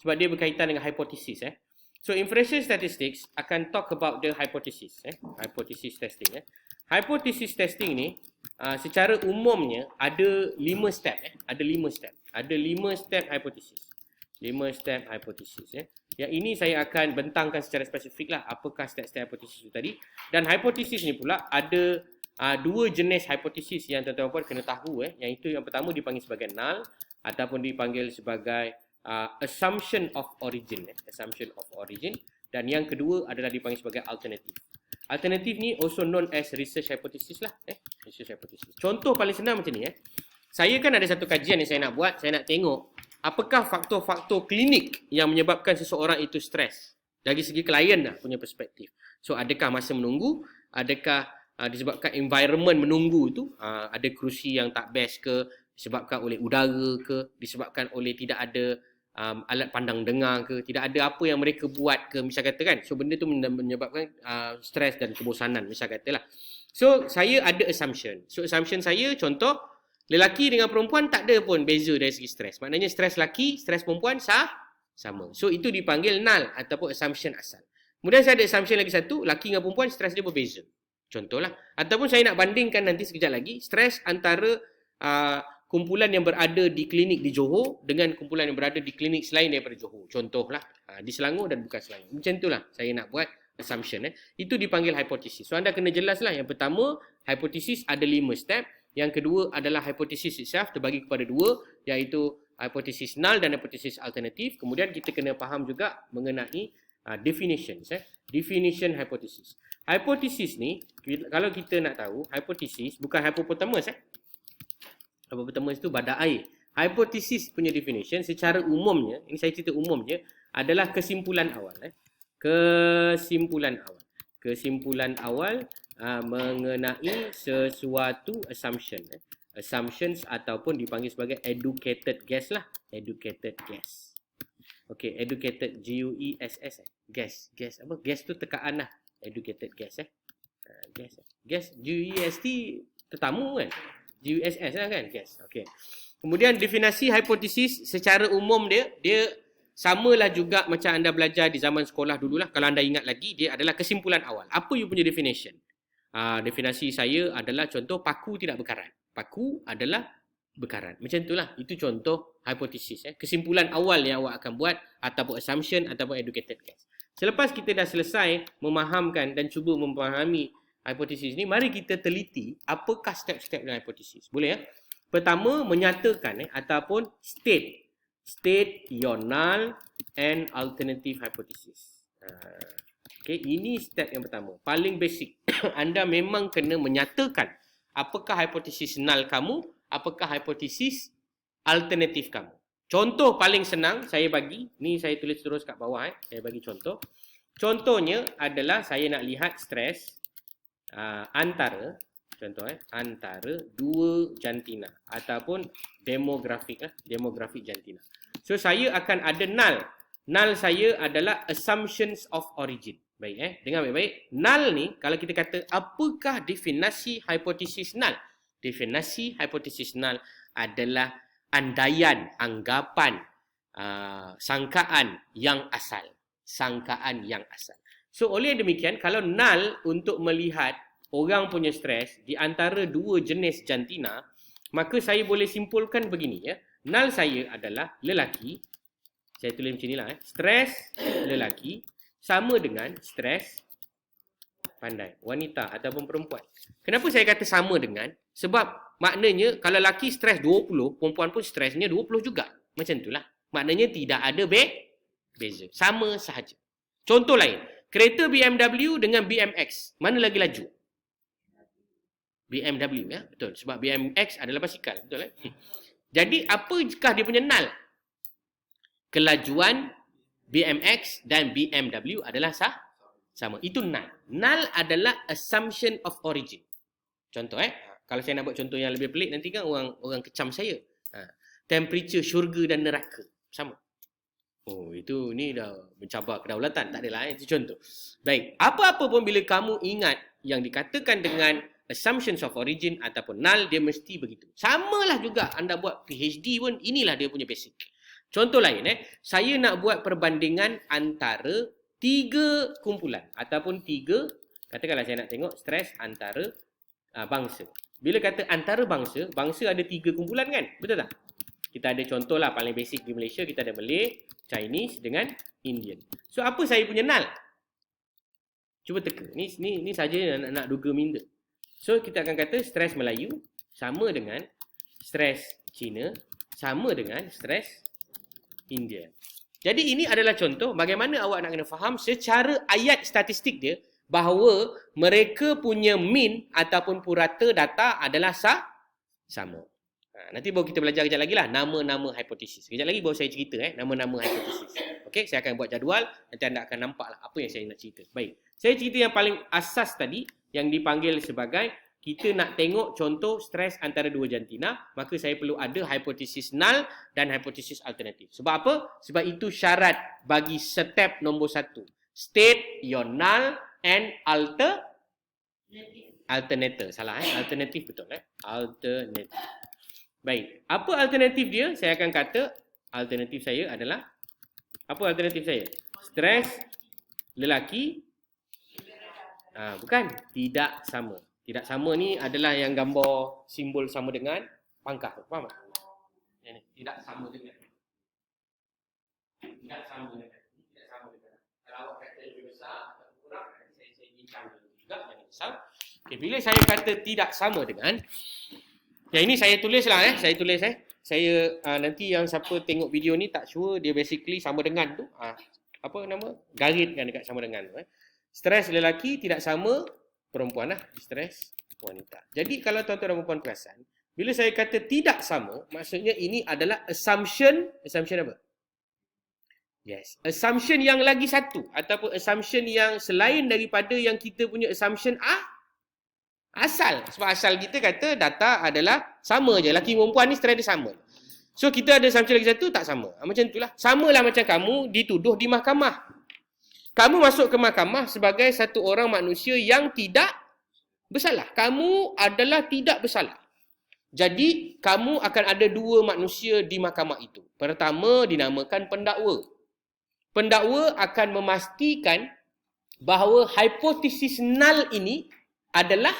Sebab dia berkaitan dengan hypothesis. So inferential statistics akan talk about the hypothesis. Hypothesis testing. Hypothesis testing ni secara umumnya ada 5 step. Ada 5 step. Ada 5 step hypothesis. 5 step hypothesis. Yang ini saya akan bentangkan secara spesifik lah apakah step-step hypothesis itu tadi. Dan hypothesis ni pula ada dua jenis hypothesis yang tuan-tuan puan kena tahu. Yang itu yang pertama dipanggil sebagai null ataupun dipanggil sebagai assumption of origin. Assumption of origin. Dan yang kedua adalah dipanggil sebagai alternative. Alternative ni also known as research hypothesis lah. Research hypothesis. Contoh paling senang macam ni. Saya kan ada satu kajian yang saya nak buat. Saya nak tengok apakah faktor-faktor klinik yang menyebabkan seseorang itu stres. Dari segi klien lah punya perspektif. So adakah masa menunggu? Adakah disebabkan environment menunggu tu? Ada kerusi yang tak best ke? Disebabkan oleh udara ke? Disebabkan oleh tidak ada alat pandang dengar ke? Tidak ada apa yang mereka buat ke? Misal kata kan? So benda tu menyebabkan stres dan kebosanan. Misal kata lah. So saya ada assumption. So assumption saya contoh, lelaki dengan perempuan tak ada pun beza dari segi stres. Maknanya stres lelaki, stres perempuan sama. So itu dipanggil null ataupun assumption asal. Kemudian saya ada assumption lagi satu, lelaki dengan perempuan stres dia berbeza. Contohlah. Ataupun saya nak bandingkan nanti sekejap lagi, stres antara kumpulan yang berada di klinik di Johor dengan kumpulan yang berada di klinik selain daripada Johor. Contohlah, di Selangor dan bukan Selangor. Macam itulah saya nak buat assumption. Itu dipanggil hypothesis. So anda kena jelaslah. Yang pertama, hypothesis ada 5 step. Yang kedua adalah hypothesis itself terbagi kepada 2, iaitu hypothesis null dan hypothesis alternatif. Kemudian kita kena faham juga mengenai definitions. Definition hypothesis. Hypothesis ni, kalau kita nak tahu, hypothesis bukan hypopotamus. Hypopotamus itu badak air. Hypothesis punya definition secara umumnya, ini saya cerita umumnya, adalah kesimpulan awal. Kesimpulan awal. Kesimpulan awal mengenai sesuatu assumption. Assumptions ataupun dipanggil sebagai educated guess lah. Educated guess. Okay, educated G-U-E-S-S. Guess. Guess apa? Guess tu tekaan lah. Educated guess. Guess. Guess. G-U-E-S-T tetamu kan? G-U-S-S lah kan? Guess. Okay. Kemudian definisi hipotesis secara umum dia samalah juga macam anda belajar di zaman sekolah dululah. Kalau anda ingat lagi, dia adalah kesimpulan awal. Apa you punya definition? Definisi saya adalah contoh paku tidak berkarat. Paku adalah berkarat. Macam itulah. Itu contoh hipotesis. Kesimpulan awal yang awak akan buat ataupun assumption ataupun educated guess. Selepas kita dah selesai memahamkan dan cuba memahami hipotesis ni, mari kita teliti apakah step-step dalam hipotesis. Boleh ya? Pertama, menyatakan ataupun state your null and alternative hypothesis. Okay, ini step yang pertama. Paling basic. Anda memang kena menyatakan apakah hipotesis null kamu, apakah hipotesis alternatif kamu. Contoh paling senang saya bagi, ni saya tulis terus kat bawah. Saya bagi contoh. Contohnya adalah saya nak lihat stres antara dua jantina ataupun demografik jantina. So saya akan ada null. Null saya adalah assumptions of origin. Baik dengar baik-baik. Null ni kalau kita kata apakah definisi hipotesis null? Definisi hipotesis null adalah andaian, anggapan, sangkaan yang asal. Sangkaan yang asal. So oleh demikian kalau null untuk melihat orang punya stres di antara dua jenis jantina, maka saya boleh simpulkan begini ya. Null saya adalah lelaki. Saya tulis macam inilah stres lelaki sama dengan stres pandai wanita ataupun perempuan. Kenapa saya kata sama dengan? Sebab maknanya kalau lelaki stres 20, perempuan pun stresnya 20 juga. Macam itulah. Maknanya tidak ada beza. Sama sahaja. Contoh lain, kereta BMW dengan BMX, mana lagi laju? BMW ya, betul. Sebab BMX adalah basikal, betul Jadi apakah dia punya null? Kelajuan BMX dan BMW adalah sama. Itu null. Null adalah assumption of origin. Contoh kalau saya nak buat contoh yang lebih pelik nanti kan orang kecam saya. Temperature syurga dan neraka sama. Oh, ni dah mencabar kedaulatan. Tak adalah itu contoh. Baik, apa-apa pun bila kamu ingat yang dikatakan dengan assumptions of origin ataupun null, dia mesti begitu. Samalah juga anda buat PhD pun, inilah dia punya basic. Contoh lain, saya nak buat perbandingan antara 3 kumpulan ataupun 3, katakanlah saya nak tengok stres antara bangsa. Bila kata antara bangsa, bangsa ada 3 kumpulan kan? Betul tak? Kita ada contoh lah paling basic di Malaysia, kita ada Malay, Chinese dengan Indian. So apa saya punya null? Cuba teka. Ni saja nak duga minda. So kita akan kata stres Melayu sama dengan stres Cina sama dengan stres India. Jadi ini adalah contoh bagaimana awak nak kena faham secara ayat statistik dia bahawa mereka punya mean ataupun purata data adalah sama. Nanti baru kita belajar kejap lagi lah nama-nama hipotesis. Kejap lagi baru saya cerita nama-nama hipotesis. Okey, saya akan buat jadual, nanti anda akan nampak lah apa yang saya nak cerita. Baik, saya cerita yang paling asas tadi yang dipanggil sebagai kita nak tengok contoh stres antara 2 jantina, maka saya perlu ada hipotesis null dan hipotesis alternatif. Sebab apa? Sebab itu syarat bagi step nombor 1. State your null and alternator. Salah alternatif betul alternatif. Baik, apa alternatif dia? Saya akan kata alternatif saya adalah apa alternatif saya? Stres lelaki bukan, tidak sama. Tidak sama ni adalah yang gambar simbol sama dengan pangkah. Faham tak? Yang ni, tidak sama dengan. Tidak sama dengan. Tidak sama dengan. Kalau awak kata lebih besar atau kurang, saya bincang dulu juga yang besar. Okay, bila saya kata tidak sama dengan, yang ini saya tulis lah saya tulis Saya nanti yang siapa tengok video ni tak sure dia basically sama dengan tu. Apa nama? Garitkan dekat sama dengan tu. Stres lelaki tidak sama perempuan lah, stres wanita. Jadi kalau tuan-tuan dan puan perasan, bila saya kata tidak sama, maksudnya ini adalah assumption apa? Yes, assumption yang lagi satu ataupun assumption yang selain daripada yang kita punya assumption asal. Sebab asal kita kata data adalah sama je, lelaki perempuan ni stres dia sama. So kita ada assumption lagi satu tak sama. Macam itulah. Samalah macam kamu dituduh di mahkamah. Kamu masuk ke mahkamah sebagai satu orang manusia yang tidak bersalah. Kamu adalah tidak bersalah. Jadi, kamu akan ada 2 manusia di mahkamah itu. Pertama, dinamakan pendakwa. Pendakwa akan memastikan bahawa hipotesis null ini adalah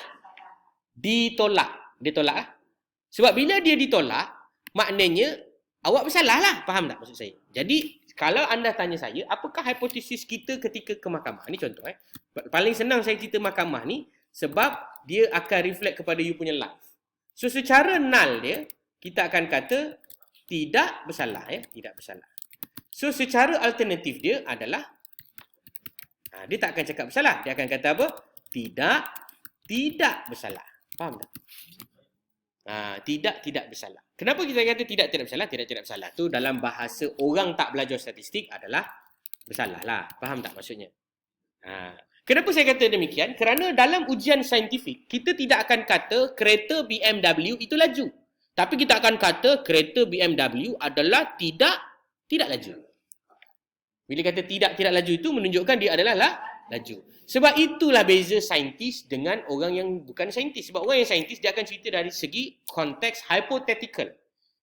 ditolak. Ditolak. Sebab bila dia ditolak, maknanya awak bersalah lah. Faham tak maksud saya? Jadi, kalau anda tanya saya, apakah hipotesis kita ketika ke mahkamah? Ini contoh. Paling senang saya cerita mahkamah ni sebab dia akan reflect kepada you punya life. So, secara null dia, kita akan kata tidak bersalah. Tidak bersalah. So, secara alternatif dia adalah, dia tak akan cakap bersalah. Dia akan kata apa? Tidak bersalah. Faham tak? Tidak bersalah. Kenapa kita kata tidak bersalah? Tidak bersalah tu dalam bahasa orang tak belajar statistik adalah bersalah lah. Faham tak maksudnya? Kenapa saya kata demikian? Kerana dalam ujian saintifik, kita tidak akan kata kereta BMW itu laju. Tapi kita akan kata kereta BMW adalah tidak laju. Bila kata tidak laju itu menunjukkan dia adalah laju. Sebab itulah beza saintis dengan orang yang bukan saintis. Sebab orang yang saintis dia akan cerita dari segi konteks hypothetical.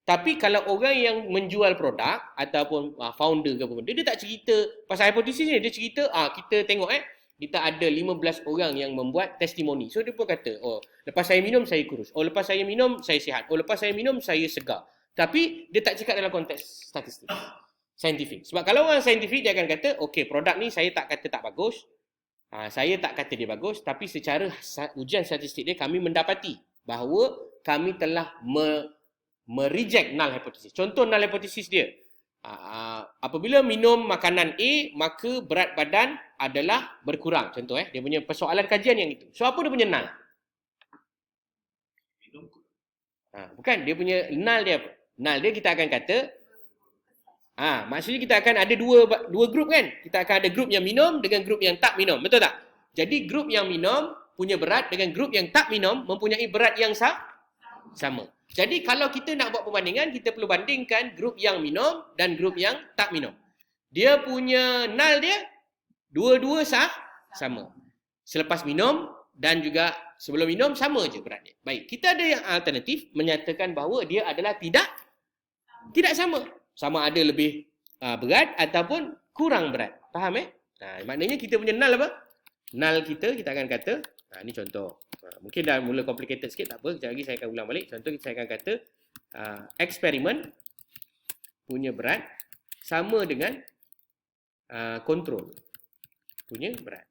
Tapi kalau orang yang menjual produk ataupun founder ke apa benda, dia tak cerita pasal hipotesis ni. Dia cerita, kita tengok kita ada 15 orang yang membuat testimoni. So dia pun kata, lepas saya minum saya kurus. Lepas saya minum saya sihat. Lepas saya minum saya segar. Tapi dia tak cakap dalam konteks statistik. Saintifik. Sebab kalau orang saintifik dia akan kata, okey, produk ni saya tak kata tak bagus. Saya tak kata dia bagus, tapi secara ujian statistik dia kami mendapati bahawa kami telah mereject null hypothesis. Contoh null hypothesis dia, apabila minum makanan A, maka berat badan adalah berkurang. Contoh dia punya persoalan kajian yang itu. So apa dia punya null? Bukan, dia punya null dia apa? Null dia kita akan kata maksudnya kita akan ada dua grup kan? Kita akan ada grup yang minum dengan grup yang tak minum. Betul tak? Jadi grup yang minum punya berat dengan grup yang tak minum mempunyai berat yang sama. Jadi kalau kita nak buat perbandingan, kita perlu bandingkan grup yang minum dan grup yang tak minum. Dia punya null dia dua-dua sama. Selepas minum dan juga sebelum minum sama je berat dia. Baik, kita ada yang alternatif menyatakan bahawa dia adalah tidak sama. Sama ada lebih berat ataupun kurang berat. Faham maknanya kita punya null apa? Null kita akan kata, ni contoh. Mungkin dah mula complicated sikit, tak apa. Sekejap lagi saya akan ulang balik. Contoh saya akan kata, eksperimen punya berat sama dengan kontrol punya berat.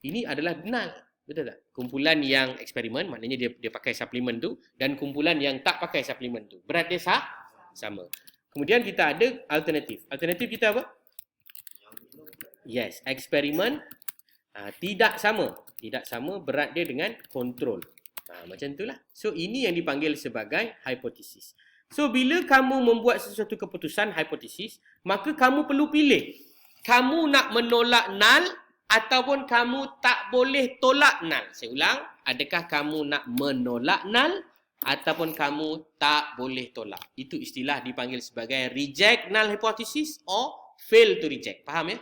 Ini adalah null. Betul tak? Kumpulan yang eksperimen, maknanya dia pakai suplemen tu, dan kumpulan yang tak pakai suplemen tu. Berat dia sama. Kemudian kita ada alternatif. Alternatif kita apa? Yes, eksperimen tidak sama. Tidak sama berat dia dengan kontrol. Macam itulah. So, ini yang dipanggil sebagai hipotesis. So, bila kamu membuat sesuatu keputusan hipotesis, maka kamu perlu pilih. Kamu nak menolak null ataupun kamu tak boleh tolak null. Saya ulang, adakah kamu nak menolak null ataupun kamu tak boleh tolak? Itu istilah dipanggil sebagai reject null hypothesis or fail to reject. Faham ya?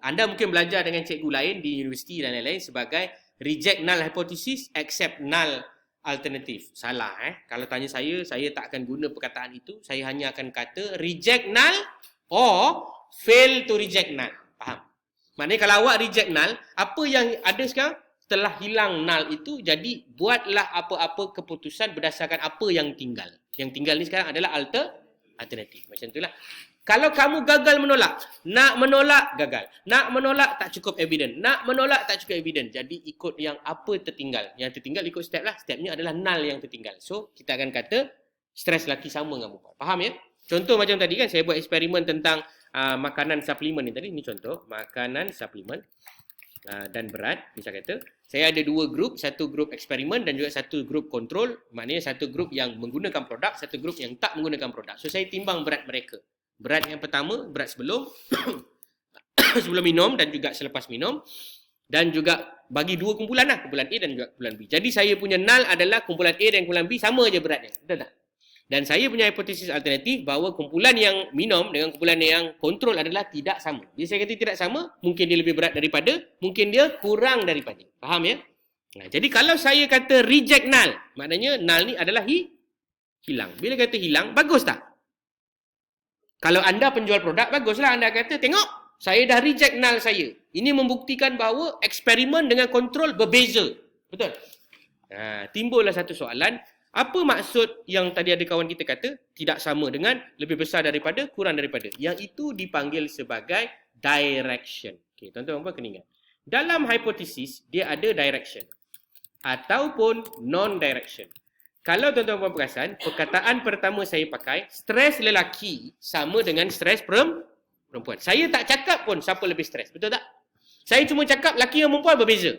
Anda mungkin belajar dengan cikgu lain di universiti dan lain-lain sebagai reject null hypothesis, accept null alternative. Salah Kalau tanya saya tak akan guna perkataan itu. Saya hanya akan kata reject null or fail to reject null. Faham? Maknanya kalau awak reject null, apa yang ada sekarang? Telah hilang null itu, jadi buatlah apa-apa keputusan berdasarkan apa yang tinggal. Yang tinggal ni sekarang adalah alternatif. Macam itulah. Kalau kamu gagal menolak, nak menolak gagal. Nak menolak tak cukup evidence. Nak menolak tak cukup evidence. Jadi ikut yang apa tertinggal. Yang tertinggal ikut step lah. Stepnya adalah null yang tertinggal. So kita akan kata stres lelaki sama dengan perempuan. Faham ya? Contoh macam tadi kan saya buat eksperimen tentang makanan suplemen ni tadi. Ini contoh makanan suplemen dan berat. Misal kata saya ada dua grup. Satu grup eksperimen dan juga satu grup kontrol. Maknanya satu grup yang menggunakan produk, satu grup yang tak menggunakan produk. So saya timbang berat mereka. Berat yang pertama, berat sebelum sebelum minum dan juga selepas minum, dan juga bagi dua kumpulan lah, kumpulan A dan juga kumpulan B. Jadi saya punya null adalah kumpulan A dan kumpulan B sama je beratnya. Betul tak? Dan saya punya hipotesis alternatif bahawa kumpulan yang minum dengan kumpulan yang kontrol adalah tidak sama. Bila saya kata tidak sama, mungkin dia lebih berat daripada, mungkin dia kurang daripada. Faham ya? Jadi kalau saya kata reject null, maknanya null ni adalah hilang. Bila kata hilang, bagus tak? Kalau anda penjual produk, baguslah anda kata, tengok, saya dah reject null saya. Ini membuktikan bahawa eksperimen dengan kontrol berbeza. Betul? Timbullah satu soalan, apa maksud yang tadi ada kawan kita kata, tidak sama dengan, lebih besar daripada, kurang daripada. Yang itu dipanggil sebagai direction. Okay, tuan-tuan kena ingat. Dalam hipotesis, dia ada direction. Ataupun non-direction. Kalau tuan-tuan perasan, perkataan pertama saya pakai, stres lelaki sama dengan stres perempuan. Saya tak cakap pun siapa lebih stres. Betul tak? Saya cuma cakap lelaki dan perempuan berbeza.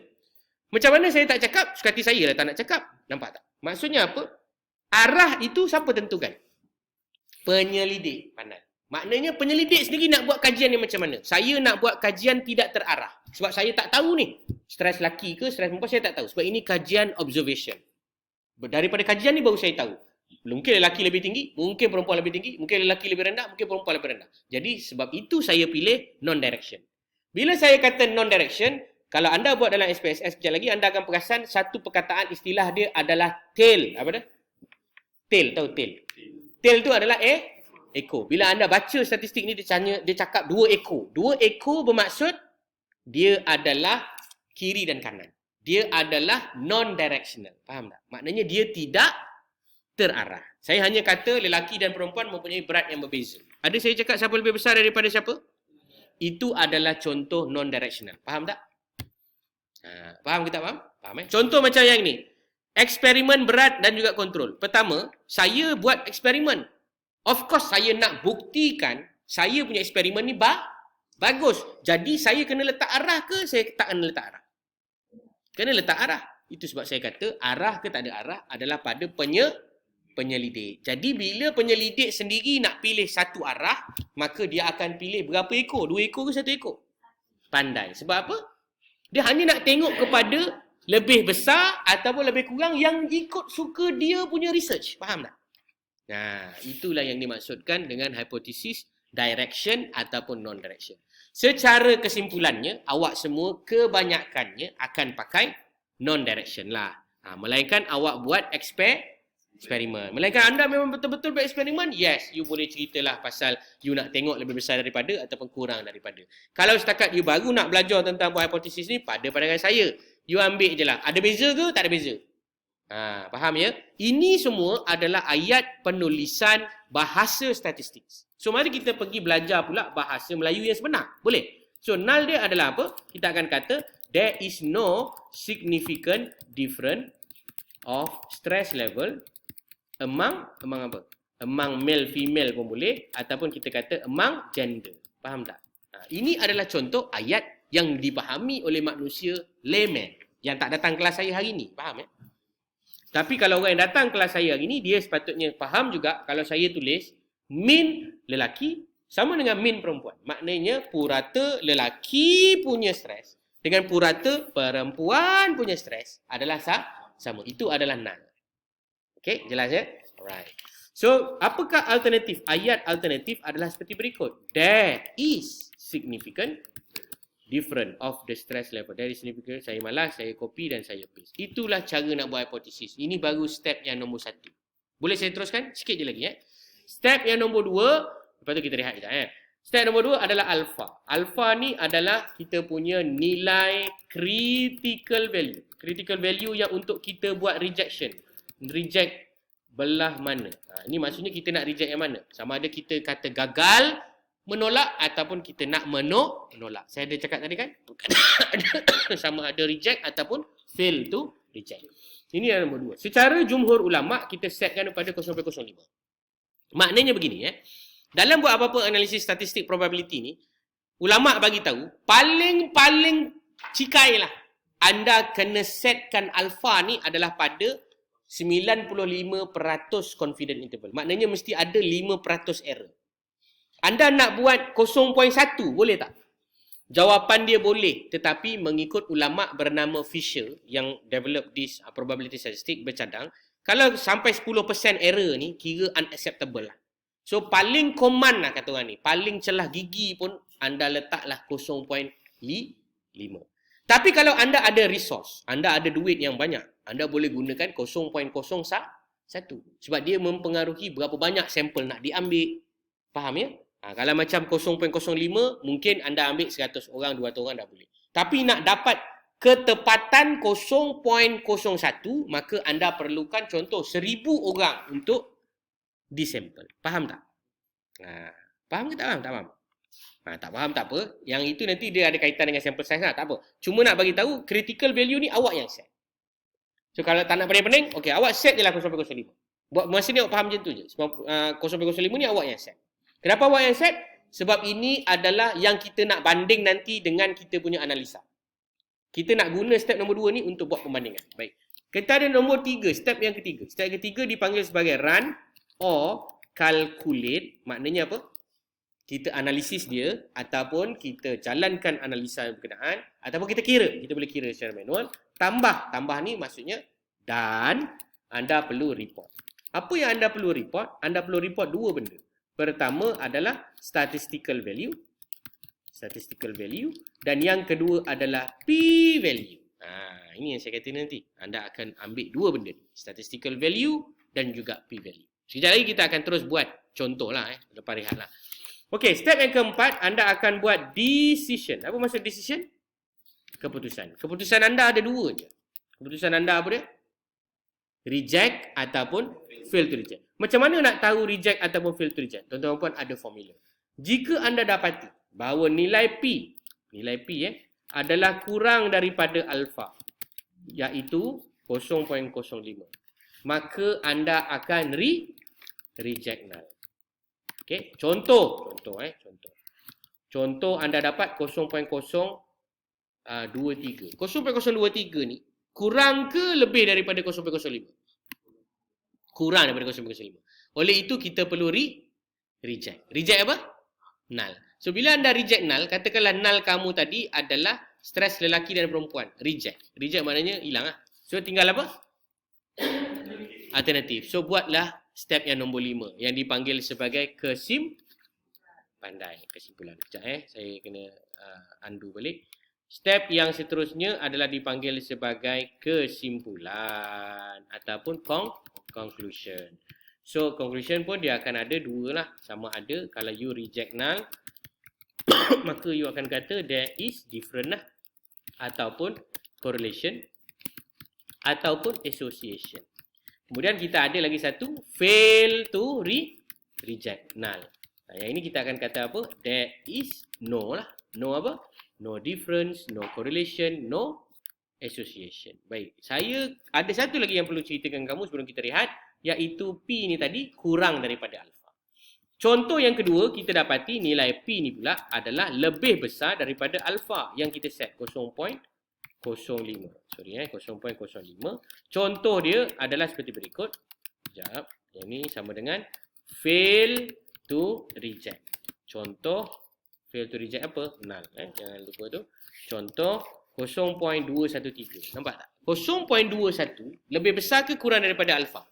Macam mana saya tak cakap? Suka hati saya lah tak nak cakap. Nampak tak? Maksudnya apa? Arah itu siapa tentukan? Penyelidik pandai. Maknanya penyelidik sendiri nak buat kajian ni macam mana? Saya nak buat kajian tidak terarah. Sebab saya tak tahu ni. Stres lelaki ke stres perempuan saya tak tahu. Sebab ini kajian observation. Daripada kajian ni baru saya tahu. Mungkin lelaki lebih tinggi, mungkin perempuan lebih tinggi, mungkin lelaki lebih rendah, mungkin perempuan lebih rendah. Jadi sebab itu saya pilih non-direction. Bila saya kata non-direction, kalau anda buat dalam SPSS sekejap lagi, anda akan perasan satu perkataan istilah dia adalah tail. Apa dia? Tail, tahu tail? Tail tu adalah ekor. Bila anda baca statistik ni, dia cakap 2 ekor. 2 ekor bermaksud dia adalah kiri dan kanan. Dia adalah non-directional. Faham tak? Maknanya dia tidak terarah. Saya hanya kata lelaki dan perempuan mempunyai berat yang berbeza. Ada saya cakap siapa lebih besar daripada siapa? Itu adalah contoh non-directional. Faham tak? Faham ke tak faham? Faham Contoh macam yang ni. Eksperimen berat dan juga kontrol. Pertama, saya buat eksperimen. Of course, saya nak buktikan saya punya eksperimen ni bagus. Jadi, saya kena letak arah ke saya tak kena letak arah? Kena letak arah. Itu sebab saya kata arah ke tak ada arah adalah pada penyelidik. Jadi bila penyelidik sendiri nak pilih satu arah, maka dia akan pilih berapa ekor? 2 ekor ke 1 ekor? Pandai. Sebab apa? Dia hanya nak tengok kepada lebih besar ataupun lebih kurang yang ikut suka dia punya research. Faham tak? Nah, itulah yang dimaksudkan dengan hipotesis direction ataupun non-direction. Secara kesimpulannya, awak semua kebanyakannya akan pakai non-direction lah. Melainkan awak buat eksperimen. Melainkan anda memang betul-betul bereksperimen, yes, you boleh ceritalah pasal you nak tengok lebih besar daripada ataupun kurang daripada. Kalau setakat you baru nak belajar tentang buah hipotesis ni, pada pandangan saya, you ambil je lah. Ada beza ke? Tak ada beza. Faham ya? Ini semua adalah ayat penulisan bahasa statistik. So, mari kita pergi belajar pula bahasa Melayu yang sebenar. Boleh? So, null dia adalah apa? Kita akan kata, there is no significant difference of stress level among apa? Among male, female pun boleh. Ataupun kita kata among gender. Faham tak? Ini adalah contoh ayat yang dipahami oleh manusia layman. Yang tak datang kelas saya hari ni. Faham ya? Tapi kalau orang yang datang kelas saya hari ni, dia sepatutnya faham juga kalau saya tulis min lelaki sama dengan min perempuan. Maknanya purata lelaki punya stres dengan purata perempuan punya stres adalah sama. Itu adalah null. Okey, jelas ya? Alright. So, apakah alternatif? Ayat alternatif adalah seperti berikut. There is significant different of the stress level. There is significant. Saya malas, saya copy dan saya paste. Itulah cara nak buat hipotesis. Ini baru step yang nombor 1. Boleh saya teruskan? Sikit je lagi. Step yang nombor 2. Lepas tu kita rehat sekejap. Step nombor 2 adalah alpha. Alpha ni adalah kita punya nilai critical value. Critical value yang untuk kita buat rejection. Reject belah mana. Ini maksudnya kita nak reject yang mana. Sama ada kita kata gagal menolak ataupun kita nak menolak. Saya ada cakap tadi kan? Sama ada reject ataupun fail to reject. Ini yang nombor 2. Secara jumhur ulama kita setkan kepada 0.05. Maknanya begini Dalam buat apa-apa analisis statistik probability ni, ulama bagi tahu paling cikai lah anda kena setkan alpha ni adalah pada 95% confident interval. Maknanya mesti ada 5% error. Anda nak buat 0.1 boleh tak? Jawapan dia boleh, tetapi mengikut ulama bernama Fisher yang develop this probability statistic bercadang, kalau sampai 10% error ni kira unacceptable lah. So paling common lah kata orang ni, paling celah gigi pun anda letaklah 0.5. Tapi kalau anda ada resource, anda ada duit yang banyak, anda boleh gunakan 0.01 sebab dia mempengaruhi berapa banyak sampel nak diambil. Faham ya? Kalau macam 0.05 mungkin anda ambil 100 orang, 200 orang dah boleh. Tapi nak dapat ketepatan 0.01 maka anda perlukan contoh 1000 orang untuk disampel. Faham tak? Faham ke tak faham? Tak faham? Tak faham tak apa. Yang itu nanti dia ada kaitan dengan sample size lah. Tak apa. Cuma nak bagi tahu critical value ni awak yang set. So kalau tak nak pening-pening, okey, awak set je lah 0.05. Buat masa ni awak faham macam tu je. Sebab 0.05 ni awak yang set. Kenapa awak yang set? Sebab ini adalah yang kita nak banding nanti dengan kita punya analisa. Kita nak guna step nombor 2 ni untuk buat pembandingan. Baik. Kita ada nombor 3, step yang ketiga. Step ketiga dipanggil sebagai run or calculate. Maknanya apa? Kita analisis dia ataupun kita jalankan analisa berkenaan ataupun kita kira. Kita boleh kira secara manual. Tambah ni maksudnya dan anda perlu report. Apa yang anda perlu report? Anda perlu report 2 benda. Pertama adalah statistical value. Dan yang kedua adalah p-value. Ini yang saya kata nanti. Anda akan ambil 2 benda ni. Statistical value dan juga p-value. Sekejap lagi kita akan terus buat contoh lah. Lepas rehat lah. Okey, step yang keempat, anda akan buat decision. Apa maksud decision? Keputusan. Keputusan anda ada 2 je. Keputusan anda apa dia? Reject ataupun fail to reject. Macam mana nak tahu reject ataupun fail to reject? Tuan-tuan puan ada formula. Jika anda dapati bahawa nilai P adalah kurang daripada alpha, iaitu 0.05, maka anda akan reject null. Okey, contoh anda dapat 0.023. 0.023 ni kurang ke lebih daripada 0.05? Kurang daripada 0.05. Oleh itu kita perlu reject. Reject apa? Null. So bila anda reject null, katakanlah null kamu tadi adalah stres lelaki dan perempuan. Reject. Reject maknanya hilang lah. So tinggal apa? Alternatif. So buatlah step yang nombor 5 yang dipanggil sebagai kesimpulan. Sekejap saya kena undo balik. Step yang seterusnya adalah dipanggil sebagai kesimpulan ataupun conclusion. So conclusion pun dia akan ada dua lah. Sama ada kalau you reject null, maka you akan kata there is different lah. Ataupun correlation. Ataupun association. Kemudian kita ada lagi satu, fail to reject null. Yang ini kita akan kata apa? There is no lah. No apa? No difference, no correlation, no association. Baik, saya ada satu lagi yang perlu ceritakan kamu sebelum kita rehat, iaitu P ni tadi kurang daripada alpha. Contoh yang kedua, kita dapati nilai P ni pula adalah lebih besar daripada alpha yang kita set 0.05. Sorry 0.05. Contoh dia adalah seperti berikut. Sekejap. Yang ni sama dengan fail to reject. Contoh fail to reject apa? Null. Jangan lupa tu. Contoh 0.213. Nampak tak? 0.21 lebih besar ke kurang daripada alpha?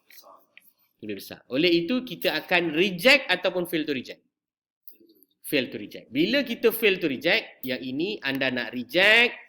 Lebih besar. Oleh itu kita akan reject ataupun fail to reject. Fail to reject. Bila kita fail to reject, yang ini anda nak reject,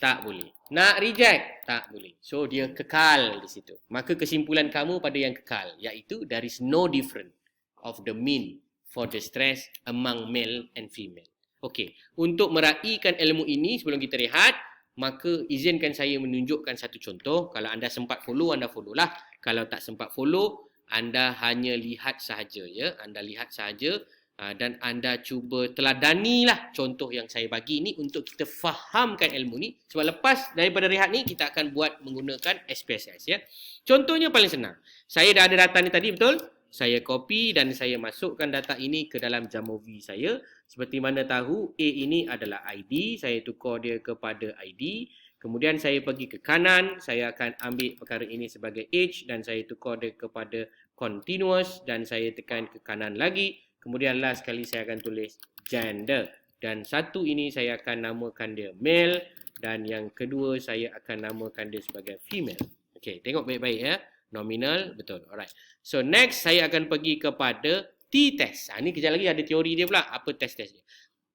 tak boleh. Nak reject, tak boleh. So, dia kekal di situ. Maka kesimpulan kamu pada yang kekal, iaitu there is no difference of the mean for the stress among male and female. Okey, untuk meraihkan ilmu ini sebelum kita rehat, maka izinkan saya menunjukkan satu contoh. Kalau anda sempat follow, anda follow lah. Kalau tak sempat follow, anda hanya lihat sahaja ya. Anda lihat sahaja. Dan anda cuba teladanilah contoh yang saya bagi ni untuk kita fahamkan ilmu ni. Sebab lepas daripada rehat ni kita akan buat menggunakan SPSS ya. Contohnya paling senang. Saya dah ada data ni tadi, betul? Saya copy dan saya masukkan data ini ke dalam Jamovi saya. Seperti mana tahu A ini adalah ID, saya tukar dia kepada ID. Kemudian saya pergi ke kanan, saya akan ambil perkara ini sebagai age dan saya tukar dia kepada continuous dan saya tekan ke kanan lagi. Kemudian last sekali saya akan tulis gender. Dan satu ini saya akan namakan dia male. Dan yang kedua saya akan namakan dia sebagai female. Okey, tengok baik-baik ya. Nominal, betul. Alright. So next saya akan pergi kepada t-test. Ni kejap lagi ada teori dia pula. Apa test-test dia?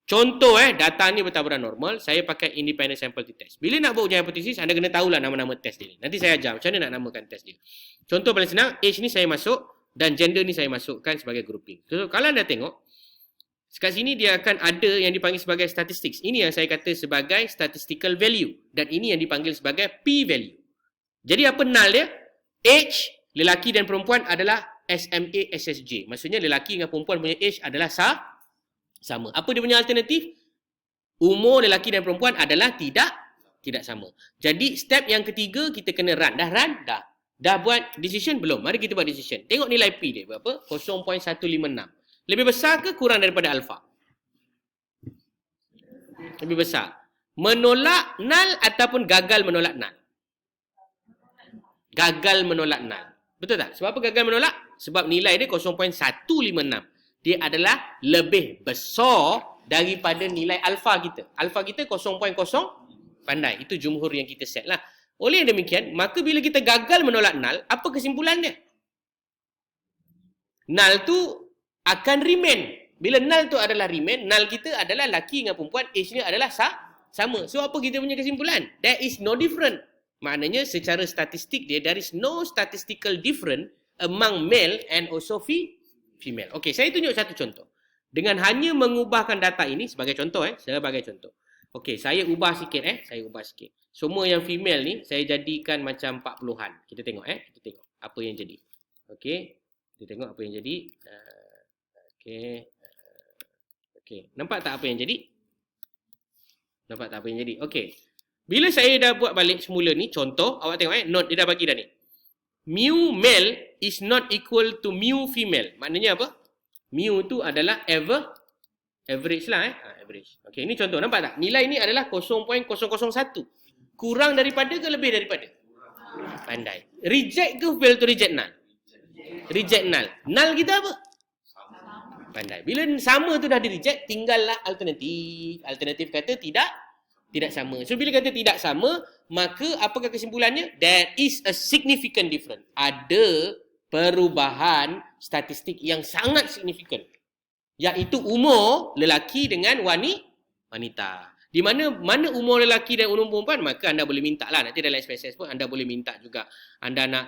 Contoh data ni bertaburan normal. Saya pakai independent sample t-test. Bila nak buat ujian hipotesis, anda kena tahulah nama-nama test dia. Nanti saya ajar macam mana nak namakan test dia. Contoh paling senang, age ni saya masuk. Dan gender ni saya masukkan sebagai grouping. So, kalau anda tengok, kat sini dia akan ada yang dipanggil sebagai statistics. Ini yang saya kata sebagai statistical value. Dan ini yang dipanggil sebagai p-value. Jadi apa null dia? Age, lelaki dan perempuan adalah SMA, SSJ. Maksudnya lelaki dengan perempuan punya age adalah sama. Apa dia punya alternatif? Umur lelaki dan perempuan adalah tidak sama. Jadi step yang ketiga kita kena run. Dah run? Dah. Dah buat decision? Belum. Mari kita buat decision. Tengok nilai P dia berapa? 0.156. Lebih besar ke kurang daripada alpha? Lebih besar. Menolak null ataupun gagal menolak null? Gagal menolak null. Betul tak? Sebab apa gagal menolak? Sebab nilai dia 0.156. Dia adalah lebih besar daripada nilai alpha kita. Alpha kita 0.0. Pandai. Itu jumhur yang kita set lah. Oleh demikian, maka bila kita gagal menolak null, apa kesimpulan dia? Null tu akan remain. Bila null tu adalah remain, null kita adalah laki dengan perempuan, age-nya adalah sama. So, apa kita punya kesimpulan? There is no different. Maknanya, secara statistik dia, there is no statistical difference among male and also female. Okey, saya tunjuk satu contoh. Dengan hanya mengubahkan data ini, sebagai contoh, sebagai contoh. Okey, saya ubah sikit, saya ubah sikit. Semua yang female ni, saya jadikan macam 40-an. Kita tengok, kita tengok apa yang jadi. Okey, kita tengok apa yang jadi. Okey, nampak tak apa yang jadi? Nampak tak apa yang jadi? Okey. Bila saya dah buat balik semula ni, contoh, awak tengok note dia dah bagi dah ni. Mu male is not equal to mu female. Maknanya apa? Mu tu adalah average lah average. Okey, ini contoh, nampak tak? Nilai ni adalah 0.001. Kurang daripada ke lebih daripada? Pandai. Reject ke fail to reject null? Reject null. Null kita apa? Pandai. Bila sama tu dah di reject, tinggallah alternatif. Alternatif kata tidak sama. So bila kata tidak sama, maka apakah kesimpulannya? There is a significant difference. Ada perubahan statistik yang sangat signifikan. Iaitu umur lelaki dengan wanita. Di mana umur lelaki dan umur perempuan, maka anda boleh minta lah. Nanti dalam SPSS pun anda boleh minta juga. Anda nak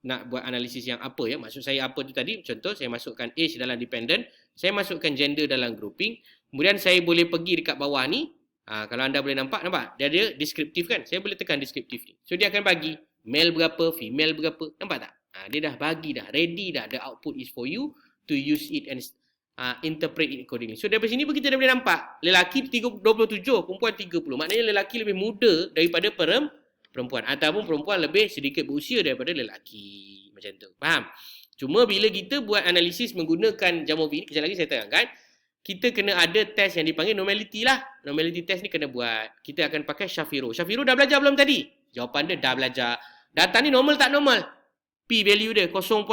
nak buat analisis yang apa ya. Maksud saya apa tu tadi, contoh saya masukkan age dalam dependent, saya masukkan gender dalam grouping, kemudian saya boleh pergi dekat bawah ni, kalau anda boleh nampak, dia ada deskriptif kan, saya boleh tekan deskriptif ni. So dia akan bagi male berapa, female berapa, nampak tak? Dia dah bagi dah, ready dah, the output is for you to use it and interpret it accordingly. So dari sini pun kita dah boleh nampak, lelaki 27, perempuan 30. Maknanya lelaki lebih muda daripada perempuan, ataupun perempuan lebih sedikit berusia daripada lelaki. Macam tu. Faham? Cuma bila kita buat analisis menggunakan Jamovi ni, kejap lagi saya terangkan, kita kena ada test yang dipanggil normality lah. Normality test ni kena buat. Kita akan pakai Shapiro. Shapiro dah belajar belum tadi? Jawapan dia dah belajar. Data ni normal tak normal? P value dia 0.08.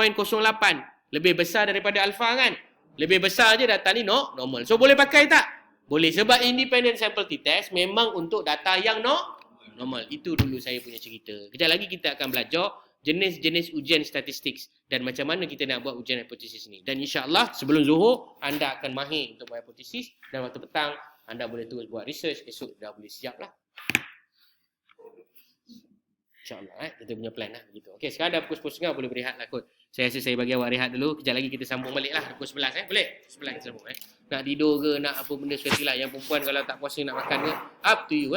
Lebih besar daripada alpha kan? Lebih besar je data ni normal. So boleh pakai tak? Boleh. Sebab independent sample t-test memang untuk data yang normal. Itu dulu saya punya cerita. Kejap lagi kita akan belajar jenis-jenis ujian statistik dan macam mana kita nak buat ujian hipotesis ni. Dan insya-Allah sebelum Zuhur anda akan mahir untuk buat hipotesis, dan waktu petang anda boleh terus buat research, esok dah boleh siap lah. InsyaAllah kita punya plan lah begitu. Okey, sekarang dah pukul 10.30 boleh berehat lah kot. Saya rasa saya bagi awak rehat dulu. Kejap lagi kita sambung balik lah pukul 11 boleh? 11 kita sambung Nak tidur ke, nak apa benda seperti lah. Yang perempuan kalau tak puasa nak makan ke, up to you